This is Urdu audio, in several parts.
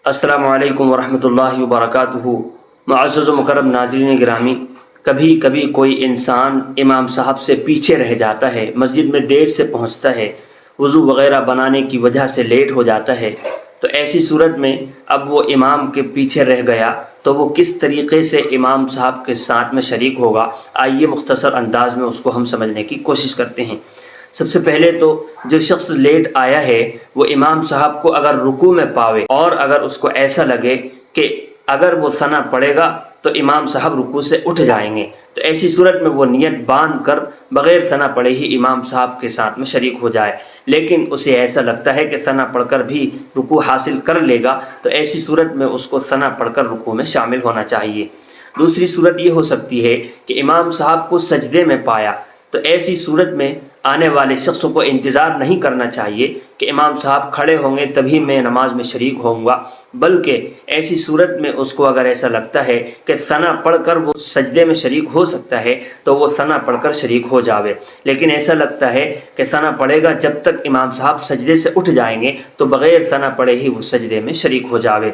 السلام علیکم ورحمۃ اللہ وبرکاتہ۔ معزز و مکرم ناظرین گرامی، کبھی کبھی کوئی انسان امام صاحب سے پیچھے رہ جاتا ہے، مسجد میں دیر سے پہنچتا ہے، وضو وغیرہ بنانے کی وجہ سے لیٹ ہو جاتا ہے، تو ایسی صورت میں اب وہ امام کے پیچھے رہ گیا تو وہ کس طریقے سے امام صاحب کے ساتھ میں شریک ہوگا، آئیے مختصر انداز میں اس کو ہم سمجھنے کی کوشش کرتے ہیں۔ سب سے پہلے تو جو شخص لیٹ آیا ہے وہ امام صاحب کو اگر رکوع میں پاوے اور اگر اس کو ایسا لگے کہ اگر وہ ثنا پڑے گا تو امام صاحب رکوع سے اٹھ جائیں گے، تو ایسی صورت میں وہ نیت باندھ کر بغیر ثنا پڑے ہی امام صاحب کے ساتھ میں شریک ہو جائے۔ لیکن اسے ایسا لگتا ہے کہ ثنا پڑھ کر بھی رکوع حاصل کر لے گا تو ایسی صورت میں اس کو ثنا پڑھ کر رکوع میں شامل ہونا چاہیے۔ دوسری صورت یہ ہو سکتی ہے کہ امام صاحب کو سجدے میں پایا، تو ایسی صورت میں آنے والے شخص کو انتظار نہیں کرنا چاہیے کہ امام صاحب کھڑے ہوں گے تبھی میں نماز میں شریک ہوں گا، بلکہ ایسی صورت میں اس کو اگر ایسا لگتا ہے کہ ثنا پڑھ کر وہ سجدے میں شریک ہو سکتا ہے تو وہ ثنا پڑھ کر شریک ہو جاوے۔ لیکن ایسا لگتا ہے کہ ثنا پڑھے گا جب تک امام صاحب سجدے سے اٹھ جائیں گے تو بغیر ثنا پڑھے ہی وہ سجدے میں شریک ہو جاوے۔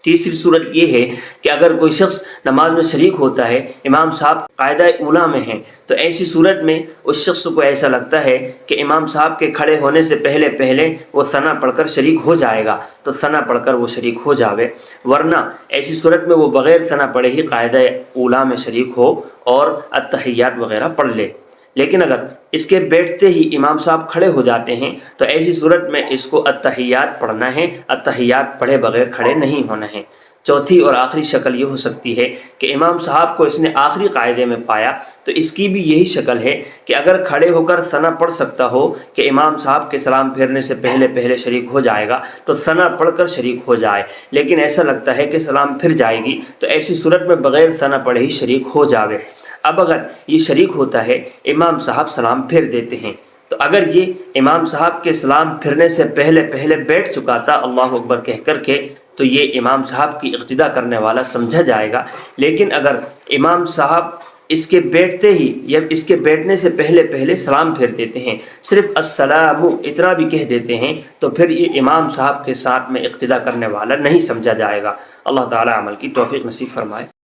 تیسری صورت یہ ہے کہ اگر کوئی شخص نماز میں شریک ہوتا ہے، امام صاحب قاعدہ اولیٰ میں ہیں، تو ایسی صورت میں اس شخص کو ایسا لگتا ہے کہ امام صاحب کے کھڑے ہونے سے پہلے وہ ثنا پڑھ کر شریک ہو جائے گا تو ثنا پڑھ کر وہ شریک ہو جاوے، ورنہ ایسی صورت میں وہ بغیر ثنا پڑھے ہی قاعدہ اولیٰ میں شریک ہو اور التحیات وغیرہ پڑھ لے۔ لیکن اگر اس کے بیٹھتے ہی امام صاحب کھڑے ہو جاتے ہیں تو ایسی صورت میں اس کو التحیات پڑھنا ہے، التحیات پڑھے بغیر کھڑے نہیں ہونا ہے۔ چوتھی اور آخری شکل یہ ہو سکتی ہے کہ امام صاحب کو اس نے آخری قاعدے میں پایا تو اس کی بھی یہی شکل ہے کہ اگر کھڑے ہو کر ثنا پڑھ سکتا ہو کہ امام صاحب کے سلام پھیرنے سے پہلے شریک ہو جائے گا تو ثنا پڑھ کر شریک ہو جائے، لیکن ایسا لگتا ہے کہ سلام پھر جائے گی تو ایسی صورت میں بغیر ثنا پڑھے ہی شریک ہو جاوے۔ اب اگر یہ شریک ہوتا ہے، امام صاحب سلام پھیر دیتے ہیں، تو اگر یہ امام صاحب کے سلام پھرنے سے پہلے بیٹھ چکا تھا اللہ اکبر کہہ کر کے تو یہ امام صاحب کی اقتداء کرنے والا سمجھا جائے گا۔ لیکن اگر امام صاحب اس کے بیٹھتے ہی یا اس کے بیٹھنے سے پہلے سلام پھیر دیتے ہیں، صرف السلام اتنا بھی کہہ دیتے ہیں، تو پھر یہ امام صاحب کے ساتھ میں اقتداء کرنے والا نہیں سمجھا جائے گا۔ اللہ تعالی عمل کی توفیق نصیب فرمائے۔